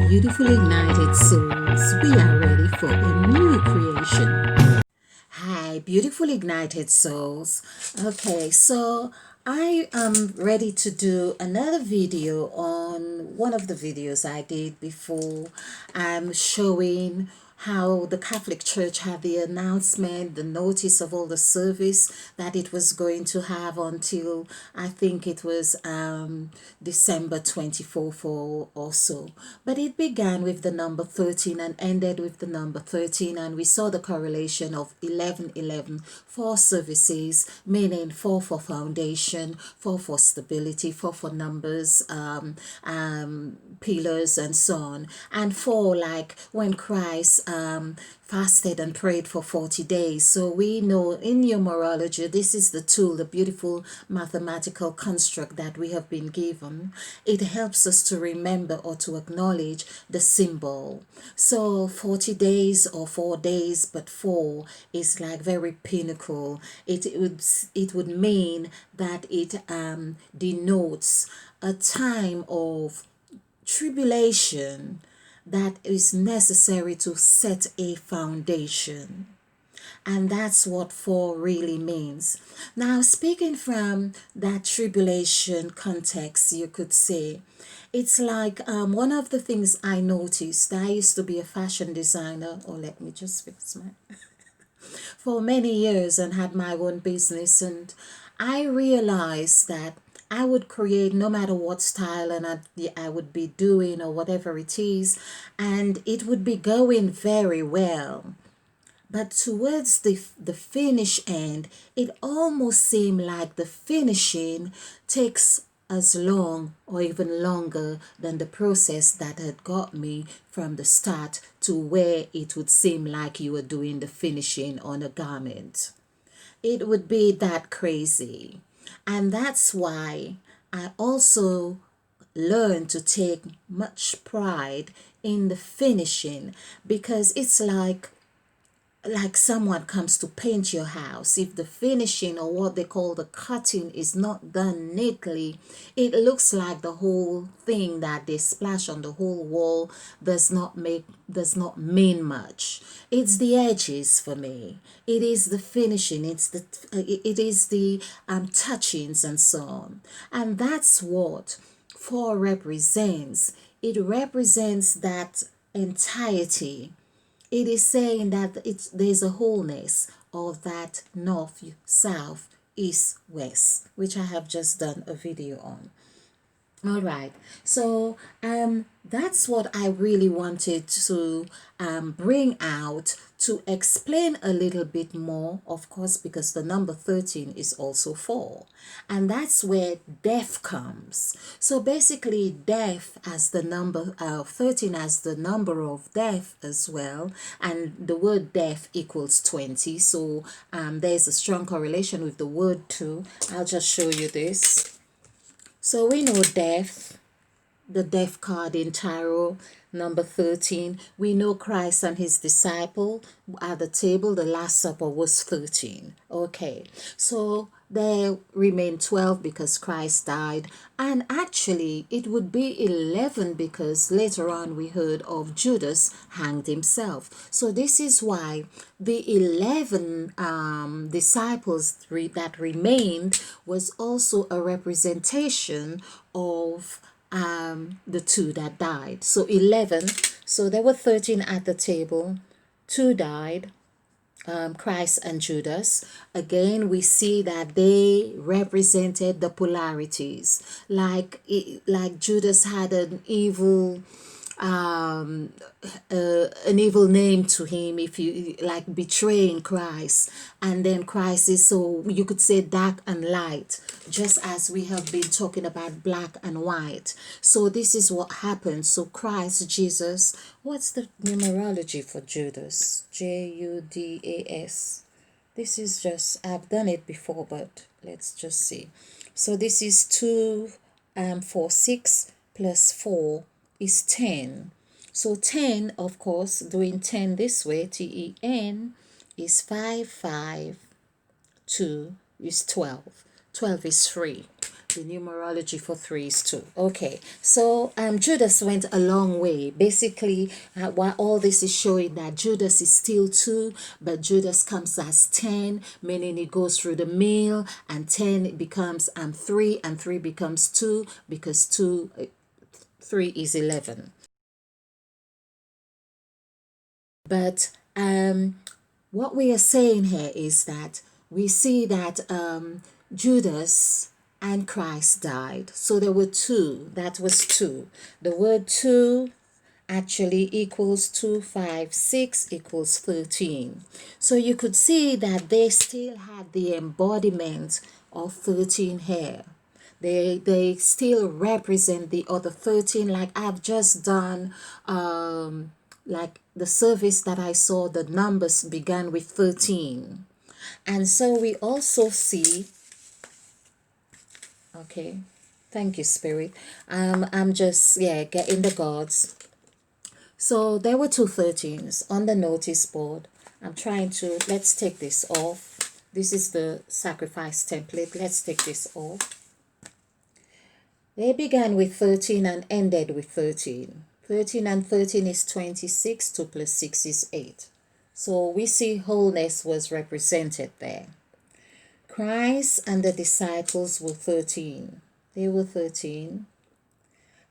beautiful ignited souls, we are ready for a new creation. Hi, beautiful ignited souls. Okay, so I am ready to do another video on one of the videos I did before. I'm showing how the Catholic Church had the announcement, the notice of all the service that it was going to have until I think it was December 24th or so. But it began with the number 13 and ended with the number 13, and we saw the correlation of 1111, four services, meaning four for foundation, four for stability, four for numbers, pillars, and so on, and four like when Christ fasted and prayed for 40 days. So we know in numerology, this is the tool, the beautiful mathematical construct that we have been given. It helps us to remember or to acknowledge the symbol. So 40 days or 4 days, but 4 is like very pinnacle. It would mean that it denotes a time of tribulation that is necessary to set a foundation. And that's what 4 really means. Now, speaking from that tribulation context, you could say, it's like one of the things I noticed. I used to be a fashion designer, or let me just fix my for many years and had my own business, and I realized that I would create no matter what style and I would be doing or whatever it is, and it would be going very well. But towards the finish end, it almost seemed like the finishing takes as long or even longer than the process that had got me from the start to where it would seem like you were doing the finishing on a garment. It would be that crazy. And that's why I also learned to take much pride in the finishing, because it's like someone comes to paint your house. If the finishing or what they call the cutting is not done neatly, it looks like the whole thing that they splash on the whole wall does not mean much. It's the edges for me. It is the finishing. It is the touchings and so on. And that's what 4 represents. It represents that entirety. It is saying that there's a wholeness of that north, south, east, west, which I have just done a video on. All right, so that's what I really wanted to bring out to explain a little bit more, of course, because the number 13 is also 4, and that's where death comes. So basically, death as the number 13 as the number of death as well, and the word death equals 20. So there's a strong correlation with the word too. I'll just show you this. So we know death, the death card in tarot, number 13. We know Christ and his disciple at the table, the Last Supper was 13. Okay, so there remain 12 because Christ died, and actually it would be 11 because later on we heard of Judas hanged himself. So this is why the 11 disciples that remained was also a representation of the 2 that died. So 11. So there were 13 at the table. 2 died, Christ and Judas. Again, we see that they represented the polarities. Like Judas had an evil name to him, if you like, betraying Christ, and then Christ is, so you could say, dark and light, just as we have been talking about black and white. So this is what happens. So Christ Jesus, what's the numerology for Judas? Judas. This is just, I've done it before, but let's just see. So this is 2 4 6 plus 4 is 10. So 10, of course, doing 10 this way, TEN, is 5, 5, 2 is 12. 12 is 3. The numerology for 3 is 2. Okay, so Judas went a long way. Basically, what all this is showing that Judas is still 2, but Judas comes as 10, meaning it goes through the mill, and 10 becomes 3, and 3 becomes 2, because 3 is 11. But what we are saying here is that we see that Judas and Christ died. So there were 2. That was 2. The word 2 actually equals 2, 5, 6 equals 13. So you could see that they still had the embodiment of 13 here. They still represent the other 13. Like I've just done like the service that I saw, the numbers began with 13. And so we also see, okay, thank you, Spirit. I'm just, getting the gods. So there were 2 13s on the notice board. I'm trying to, let's take this off. This is the sacrifice template. Let's take this off. They began with 13 and ended with 13. 13 and 13 is 26. 2 plus 6 is 8. So we see wholeness was represented there. Christ and the disciples were 13. They were 13.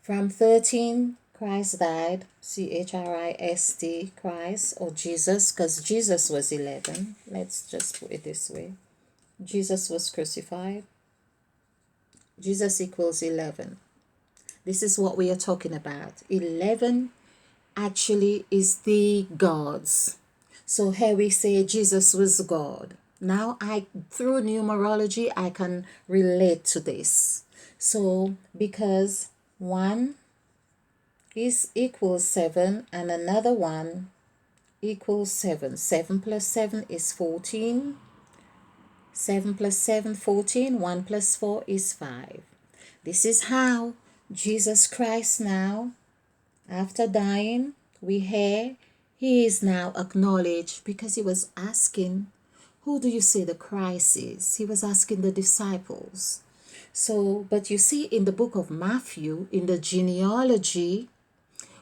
From 13, Christ died. Christ, Christ, or Jesus, because Jesus was 11. Let's just put it this way. Jesus was crucified. Jesus equals 11. This is what we are talking about. 11 actually is the gods. So here we say Jesus was God. Now through numerology, I can relate to this. So because 1 is equals 7 and another 1 equals 7. 7 plus 7 is 14. 7 plus 7, 14. 1 plus 4 is 5. This is how Jesus Christ now, after dying, we hear he is now acknowledged, because he was asking, who do you say the Christ is? He was asking the disciples. So, but you see in the book of Matthew, in the genealogy,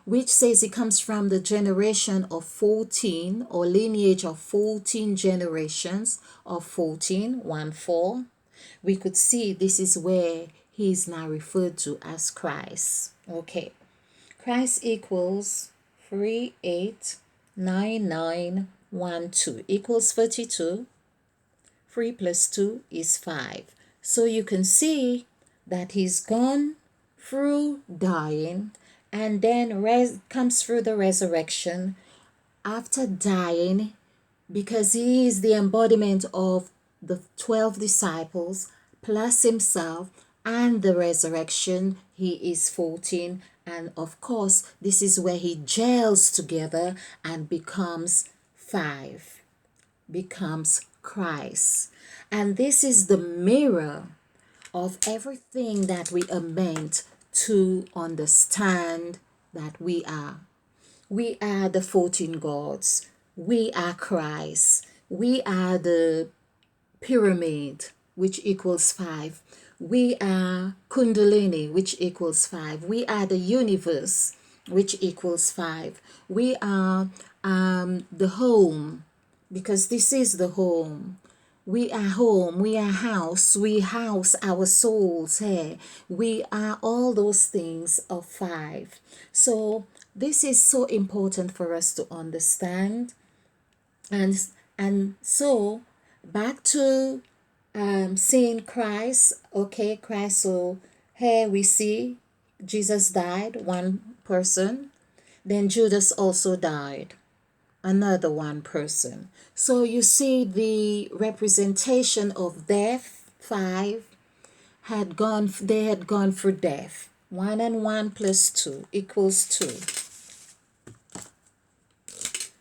which says it comes from the generation of 14, or lineage of 14 generations of 14, 1, 4. We could see this is where he is now referred to as Christ. Okay. Christ equals 38991 equals 32. 3 plus 2 is 5. So you can see that he's gone through dying and then comes through the resurrection after dying, because he is the embodiment of the 12 disciples plus himself, and the resurrection he is 14. And of course this is where he gels together and becomes 5, becomes Christ. And this is the mirror of everything that we are meant to understand that we are. We are the 14 gods. We are Christ. We are the pyramid, which equals 5. We are Kundalini, which equals 5. We are the universe, which equals 5. We are the home, because this is the home. We are home, we are house, we house our souls here. We are all those things of 5. So this is so important for us to understand. And so back to seeing Christ. Okay, Christ. So here we see Jesus died, one person. Then Judas also died, another one person. So you see the representation of death, 5, they had gone for death. 1 and 1 plus 2 equals 2.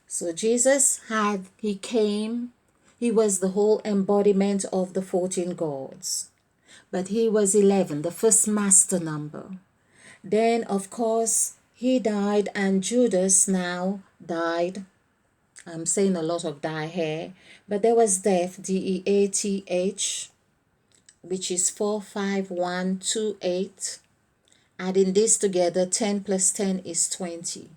So Jesus he was the whole embodiment of the 14 gods. But he was 11, the first master number. Then, of course, he died, and Judas now died. I'm saying a lot of die here, but there was death, death. which is 45128. Adding this together, 10 plus 10 is 20.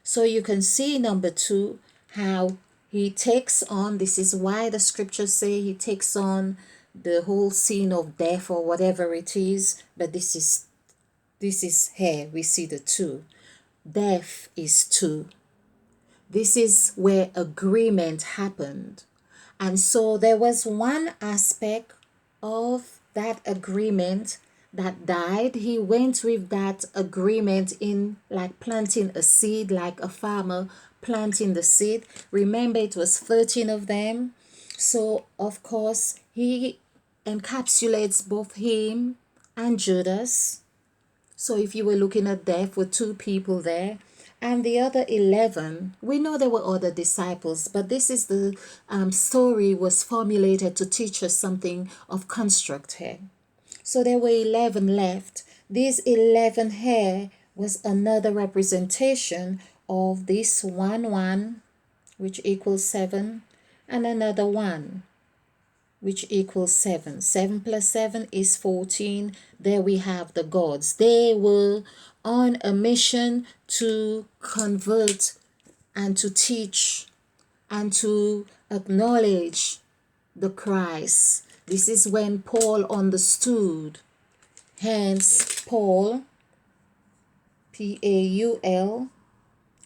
So you can see number 2, how he takes on, this is why the scriptures say he takes on the whole scene of death or whatever it is, but this is here we see the 2. Death is 2. This is where agreement happened. And so there was one aspect of that agreement that died. He went with that agreement in like planting a seed, like a farmer planting the seed. Remember, it was 13 of them. So, of course, he encapsulates both him and Judas. So if you were looking at death with 2 people there, and the other 11, we know there were other disciples, but this is the story was formulated to teach us something of construct here. So there were 11 left. These 11 here was another representation of this 1, which equals 7, and another 1, which equals 7. 7 plus 7 is 14. There we have the gods. They were on a mission to convert and to teach and to acknowledge the Christ. This is when Paul understood. Hence, Paul, Paul,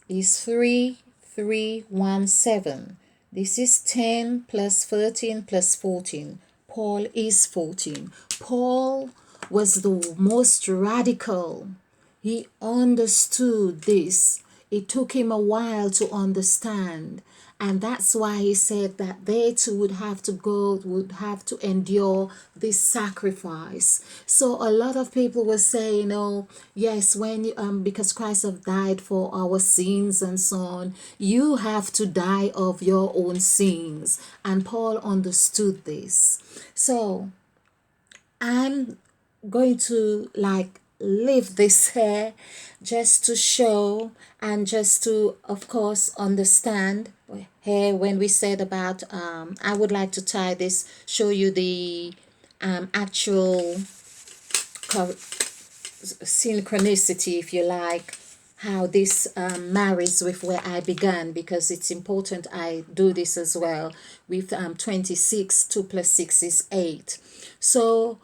is 3317. This is 10 plus 13 plus 14. Paul is 14. Paul was the most radical. He understood this. It took him a while to understand. And that's why he said that they too would have to endure this sacrifice. So a lot of people were saying, oh, yes, when you, because Christ have died for our sins and so on, you have to die of your own sins. And Paul understood this. So I'm going to like leave this here just to show and just to of course understand here when we said about I would like to tie this, show you the actual synchronicity, if you like, how this marries with where I began, because it's important I do this as well with 26. 2 plus 6 is 8. So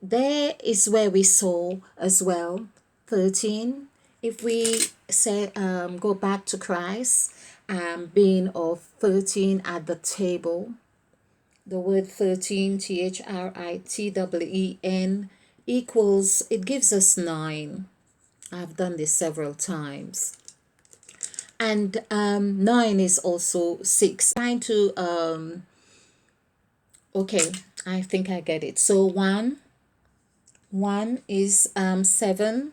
there is where we saw as well 13. If we say go back to Christ, being of 13 at the table, the word 13, THRITWEN, equals, it gives us 9. I've done this several times. And 9 is also 6. Trying to okay, I think I get it. So 1 is 7,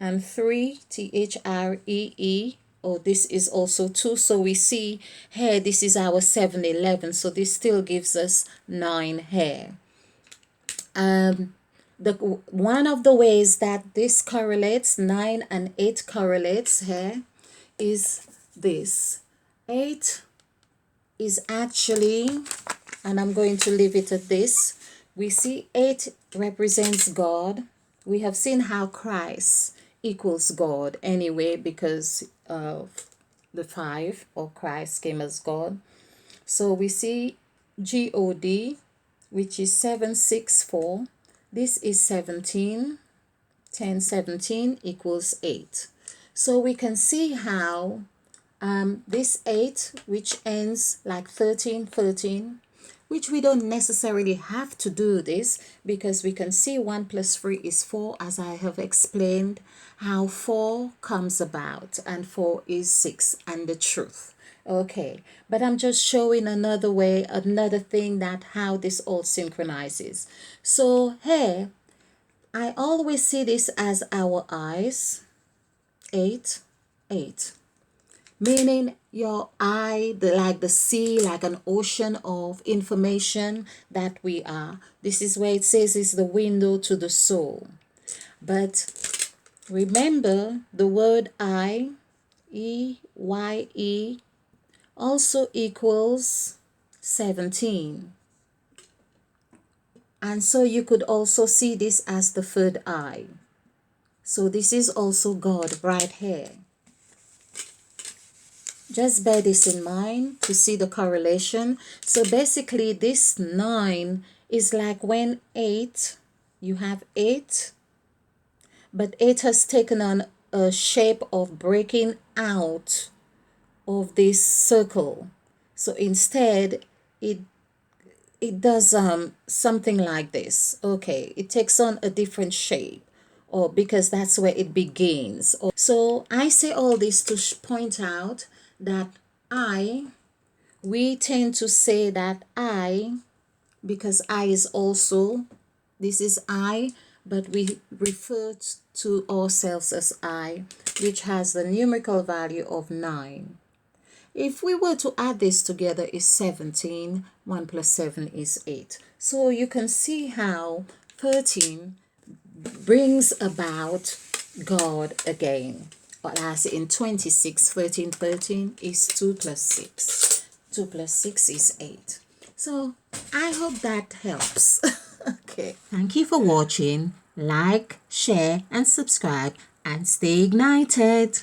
and 3, THREE. Oh, this is also 2. So we see here, this is our 711. So this still gives us 9 here. The one of the ways that this correlates, 9 and 8 correlates here, is this. 8 is actually, and I'm going to leave it at this. We see 8 represents God. We have seen how Christ equals God anyway, because of the 5, or Christ came as God. So we see God, which is 764. This is 17. 10, 17 equals 8. So we can see how this 8, which ends like 13, 13, which we don't necessarily have to do this, because we can see 1 plus 3 is 4, as I have explained how 4 comes about, and 4 is 6, and the truth. Okay, but I'm just showing another way, another thing, that how this all synchronizes. So here, I always see this as our eyes, 8, 8. Meaning your eye, like the sea, like an ocean of information that we are. This is where it says is the window to the soul. But remember, the word I, EYE, also equals 17. And so you could also see this as the third eye. So this is also God right here. Just bear this in mind to see the correlation. So basically this 9 is like when 8, you have 8, but 8 has taken on a shape of breaking out of this circle. So instead it does something like this. Okay, it takes on a different shape, or because that's where it begins. So I say all this to point out that we tend to say that because I is also, this is I, but we refer to ourselves as I, which has the numerical value of 9. If we were to add this together, is 17. 1 plus 7 is 8. So you can see how 13 brings about God again. As in 26, 13, 13 is 2 plus 6. 2 plus 6 is 8. So I hope that helps. Okay. Thank you for watching. Like, share, and subscribe, and stay ignited.